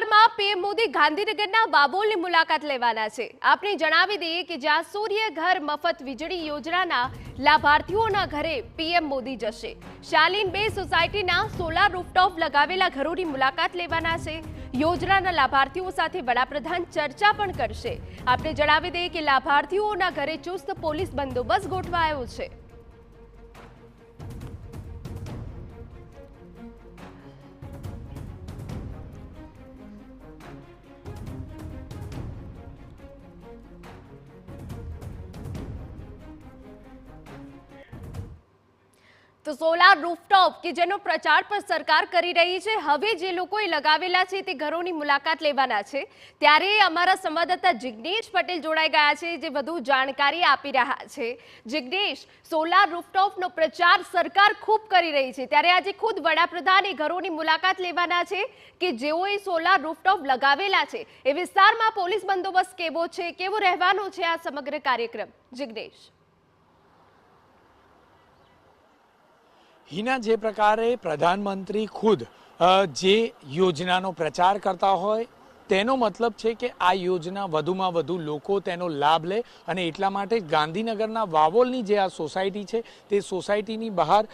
વિસ્તારમાં પીએમ મોદી ગાંધીનગરના બાબોલની મુલાકાત લેવાના છે। આપણે જણાવી દઈએ કે જ્યાં સૂર્ય ઘર મફત વીજળી યોજનાના લાભાર્થીઓના ઘરે પીએમ મોદી જશે। શાલીન બે સોસાયટીના સોલાર રૂફટોપ લગાવેલા ઘરોની મુલાકાત લેવાના છે। યોજનાના લાભાર્થીઓ સાથે વડાપ્રધાન ચર્ચા પણ કરશે। આપણે જણાવી દઈએ કે લાભાર્થીઓના ઘરે ચુસ્ત પોલીસ બંદોબસ્ત ગોઠવાયો છે। तो सोलार रूफटॉप के जेनो प्रचार पर सरकार करी रही है। हवे जे लोकोए लगावेला छे ते घरोनी मुलाकात लेवाना छे। त्यारे अमारा संवाददाता जिग्नेश पटेल जोड़ाई गया छे जे વધુ જાણકારી આપી રહ્યા છે। जिग्नेश, सोलार रूफटॉप नो प्रचार सरकार खूब करी रही है, त्यारे आज खुद वडाप्रधान घरोनी मुलाकात लेवाना छे के जेओए सोलार रूफटॉप लगावेला छे ए विस्तारमा पोलीस बंदोबस्त केवो छे, केवो रहेवानो छे आ समग्र कार्यक्रम? जिग्नेश, हिना जे प्रकारे प्रधानमंत्री खुद जे योजनानो प्रचार करता होय तेनो मतलब छे कि आ योजना वधुमां वधु लोको तेनो लाभ ले अने एटला माटे गांधीनगरना वावोलनी जे आ सोसायटी छे ते सोसायटीनी बहार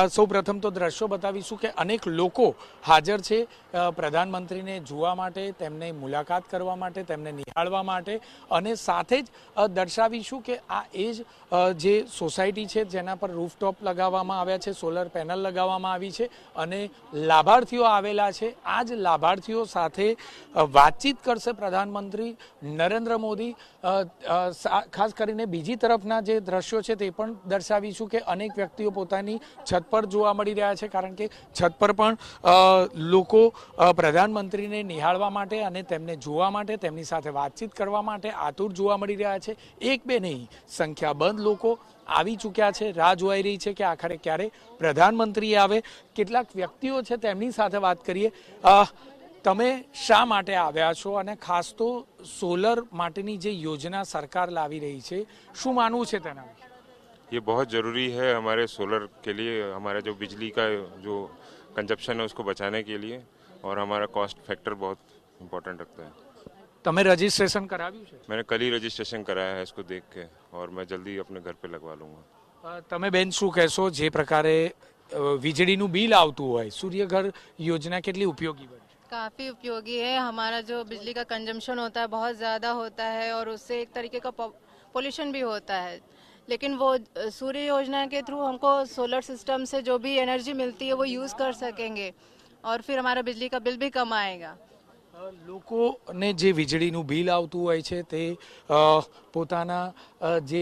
सौ प्रथम तो दृश्यो बतावीशुं कि अनेक लोको हाजर छे प्रधानमंत्रीने जोवा माटे, तेमने मुलाकात करवा माटे, तेमने निहाळवा माटे अने साथे ज दर्शावीशुं कि आ एज जे सोसायटी छे जेना पर रूफटॉप लगाववामां आव्या छे, सोलर पेनल लगाववामां आवी छे अने लाभार्थीओ आवेला छे। आज लाभार्थीओ साथे बातचीत करशे प्रधानमंत्री नरेंद्र मोदी। खास करीने बीजी तरफना जे दृश्यो छे ते पण दर्शावीशुं कि अनेक व्यक्तिओ पोतानी छत पर जोवा मळी रह्या छे, कारण के छत पर पण लोको प्रधानमंत्रीने निहाळवा माटे अने तेमने जोवा माटे, तेमनी साथे वातचीत करवा माटे आतुर जोवा मळी रह्या छे। एक बे नहीं, संख्याबंध लोको આવી ચૂક્યા છે। રાહ જોઈ રહી છે કે આખરે ક્યારે પ્રધાનમંત્રી આવે। કેટલાક વ્યક્તિઓ છે તેમની સાથે વાત કરીએ। તમે શા માટે આવ્યા છો અને ખાસ તો સોલર માટેની જે યોજના સરકાર લાવી રહી છે, શું માનવું છે તેના વિશે? ये बहुत ज़रूरी है हमारे सोलर के लिए, हमारा जो बिजली का जो कंजप्शन है उसको बचाने के लिए, और हमारा कॉस्ट फैक्टर बहुत इम्पोर्टेंट रखता है। તમે રજીસ્ટ્રેશન કરાવ્યું છે? मैंने कल ही रजिस्ट्रेशन कराया है इसको देख के, और मैं जल्दी अपने घर पे लगवा लूँगा। તમે બેન શું કહેશો, જે પ્રકારે વીજળીનું બિલ આવતું હોય, સૂર્યઘર યોજના કેટલી ઉપયોગી બની? काफ़ी उपयोगी है। हमारा जो बिजली का कंजम्पशन होता है बहुत ज़्यादा होता है और उससे एक तरीके का पोल्यूशन भी होता है, लेकिन वो सूर्य योजना के थ्रू हमको सोलर सिस्टम से जो भी एनर्जी मिलती है वो यूज़ कर सकेंगे और फिर हमारा बिजली का बिल भी कम आएगा। લોકોને જે વીજળીનું બિલ આવતું હોય છે તે પોતાના જે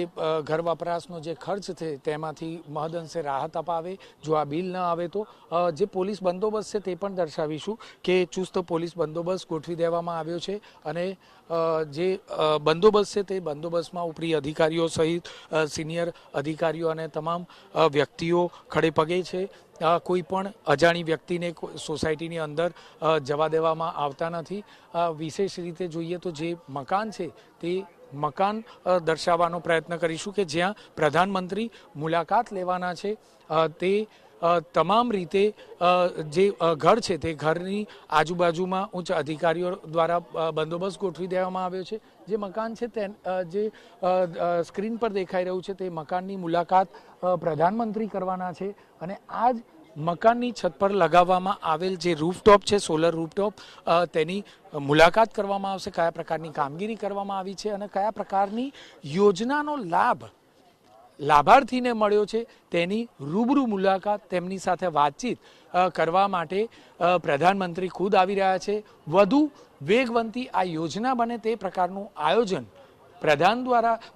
ઘર વપરાશનો જે ખર્ચ છે તેમાંથી મહદઅંશે રાહત અપાવે। જો આ બિલ ન આવે તો જે પોલીસ બંદોબસ્ત છે તે પણ દર્શાવીશું કે ચુસ્ત પોલીસ બંદોબસ્ત ગોઠવી દેવામાં આવ્યો છે અને જે બંદોબસ્ત છે તે બંદોબસ્તમાં ઉપરી અધિકારીઓ સહિત સિનિયર અધિકારીઓ અને તમામ વ્યક્તિઓ ખડે પગે છે। કોઈ પણ અજાણી વ્યક્તિને સોસાયટીની અંદર જવા દેવામાં આવતા નથી। વિશેષ રીતે જોઈએ તો જે મકાન છે તે મકાન દર્શાવવાનો પ્રયત્ન કરીશું કે જ્યાં પ્રધાનમંત્રી મુલાકાત લેવાના છે તે તમામ રીતે જે ઘર છે તે ઘરની આજુબાજુમાં ઉચ્ચ અધિકારીઓ દ્વારા બંદોબસ્ત ગોઠવી દેવામાં આવ્યો છે। જે મકાન છે તે જે સ્ક્રીન પર દેખાઈ રહ્યું છે તે મકાનની મુલાકાત પ્રધાનમંત્રી કરવાના છે અને આ જ મકાનની છત પર લગાવવામાં આવેલ જે રૂફટોપ છે, સોલર રૂફટોપ, તેની મુલાકાત કરવામાં આવશે। કયા પ્રકારની કામગીરી કરવામાં આવી છે અને કયા પ્રકારની યોજનાનો લાભ લાભાર્થીને મળ્યો છે તેની રૂબરૂ મુલાકાત, તેમની સાથે વાતચીત કરવા માટે પ્રધાનમંત્રી ખુદ આવી રહ્યા છે। વધુ વેગવંતી આ યોજના બને તે પ્રકારનું આયોજન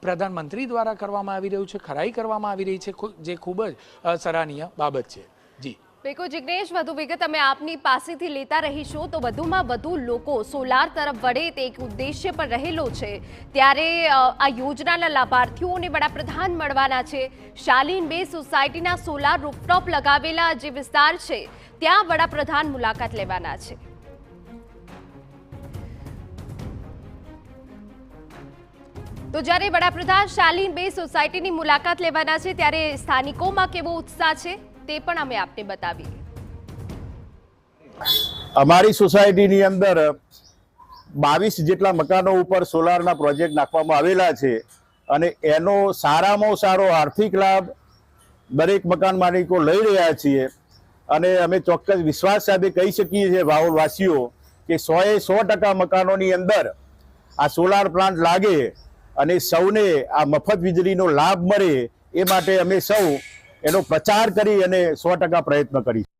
પ્રધાનમંત્રી દ્વારા કરવામાં આવી રહ્યું છે, ખરાઈ કરવામાં આવી રહી છે, જે ખૂબ જ સરાહનીય બાબત છે। જી બિલકુલ જિગ્નેશ, વધુ વિગત અમે આપની પાસેથી લેતા રહીશું। તો વધુમાં વધુ લોકો સોલાર તરફ વળે તે એક ઉદ્દેશ્ય પર રહેલો છે, ત્યારે આ યોજનાના લાભાર્થીઓને વડાપ્રધાન મળવાના છે। શાલીન બે સોસાયટીના સોલાર રૂફટોપ લગાવેલા જે વિસ્તાર છે ત્યાં વડાપ્રધાન મુલાકાત લેવાના છે। તો જ્યારે વડાપ્રધાન શાલીન બે સોસાયટીની મુલાકાત લેવાના છે ત્યારે સ્થાનિકોમાં કેવો ઉત્સાહ છે તે પણ અમે આપને બતાવીએ। અમારી સોસાયટીની અંદર 22 જેટલા મકાનો ઉપર સોલારના પ્રોજેક્ટ નાખવામાં આવેલા છે અને એનો સારામાં સારો આર્થિક લાભ દરેક મકાન માલિકો લઈ રહ્યા છીએ અને અમે ચોક્કસ વિશ્વાસ સાથે કહી શકીએ છીએ વાવોલવાસીઓ કે 100% મકાનોની અંદર આ સોલાર પ્લાન્ટ લાગે અને સૌને આ મફત વીજળીનો લાભ મળે એ માટે અમે સૌ એનો પ્રચાર કરી અને 100% પ્રયત્ન કરીશું.